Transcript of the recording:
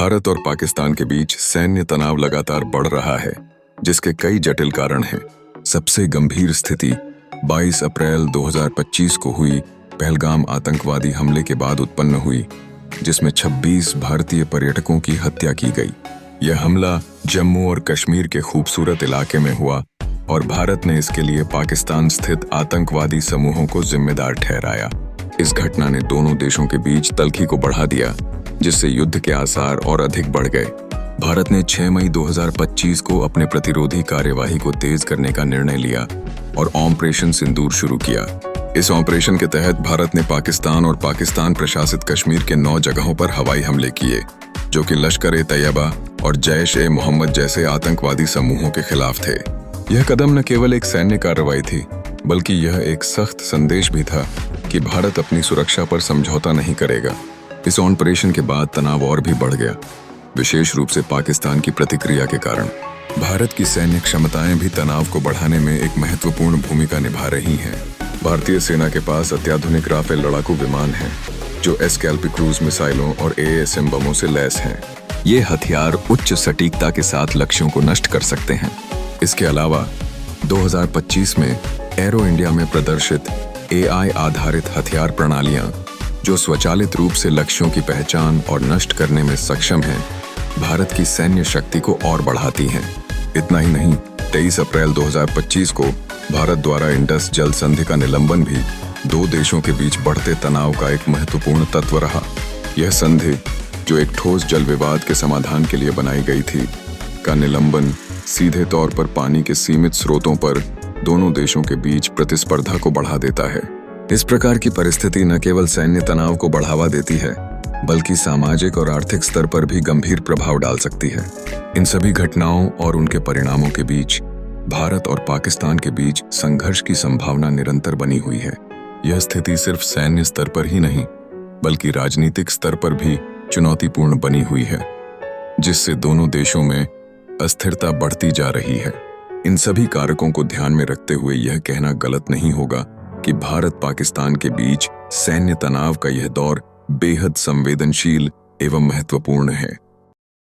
भारत और पाकिस्तान के बीच सैन्य तनाव लगातार बढ़ रहा है, जिसके कई जटिल कारण हैं। सबसे गंभीर स्थिति 22 अप्रैल 2025 को हुई पहलगाम आतंकवादी हमले के बाद उत्पन्न हुई, जिसमें 26 भारतीय पर्यटकों की हत्या की गई। यह हमला जम्मू और कश्मीर के खूबसूरत इलाके में हुआ और भारत ने इसके लिए पाकिस्तान स्थित आतंकवादी समूहों को जिम्मेदार ठहराया। इस घटना ने दोनों देशों के बीच तल्खी को बढ़ा दिया, जिससे युद्ध के आसार और अधिक बढ़ गए। भारत ने 6 मई 2025 को अपने प्रतिरोधी कार्यवाही को तेज करने का निर्णय लिया और ऑपरेशन सिंदूर शुरू किया। इस ऑपरेशन के तहत भारत ने पाकिस्तान और पाकिस्तान प्रशासित कश्मीर के 9 जगहों पर हवाई हमले किए, जो कि लश्कर-ए-तैयबा और जैश-ए-मोहम्मद जैसे आतंकवादी समूहों के खिलाफ थे। यह कदम न केवल एक सैन्य कार्रवाई थी, बल्कि यह एक सख्त संदेश भी था कि भारत अपनी सुरक्षा पर समझौता नहीं करेगा। इस ऑपरेशन के बाद तनाव और भी बढ़ गया, विशेष रूप से पाकिस्तान की प्रतिक्रिया के कारण। भारत की सैन्य क्षमताएं भी तनाव को बढ़ाने में एक महत्वपूर्ण भूमिका निभा रही हैं। भारतीय सेना के पास अत्याधुनिक राफेल लड़ाकू विमान हैं, जो एस्कैल्पी क्रूज मिसाइलों और AASM बमों से लैस हैं। ये हथियार उच्च सटीकता के साथ लक्ष्यों को नष्ट कर सकते हैं। इसके अलावा 2025 में एरो इंडिया में प्रदर्शित AI आधारित हथियार प्रणालियां, जो स्वचालित रूप से लक्ष्यों की पहचान और नष्ट करने में सक्षम हैं, भारत की सैन्य शक्ति को और बढ़ाती हैं। इतना ही नहीं, 23 अप्रैल 2025 को भारत द्वारा इंडस जल संधि का निलंबन भी दो देशों के बीच बढ़ते तनाव का एक महत्वपूर्ण तत्व रहा। यह संधि, जो एक ठोस जल विवाद के समाधान के लिए बनाई गई थी, का निलंबन सीधे तौर पर पानी के सीमित स्रोतों पर दोनों देशों के बीच प्रतिस्पर्धा को बढ़ा देता है। इस प्रकार की परिस्थिति न केवल सैन्य तनाव को बढ़ावा देती है, बल्कि सामाजिक और आर्थिक स्तर पर भी गंभीर प्रभाव डाल सकती है। इन सभी घटनाओं और उनके परिणामों के बीच भारत और पाकिस्तान के बीच संघर्ष की संभावना निरंतर बनी हुई है। यह स्थिति सिर्फ सैन्य स्तर पर ही नहीं, बल्कि राजनीतिक स्तर पर भी चुनौतीपूर्ण बनी हुई है, जिससे दोनों देशों में अस्थिरता बढ़ती जा रही है। इन सभी कारकों को ध्यान में रखते हुए यह कहना गलत नहीं होगा कि भारत पाकिस्तान के बीच सैन्य तनाव का यह दौर बेहद संवेदनशील एवं महत्वपूर्ण है।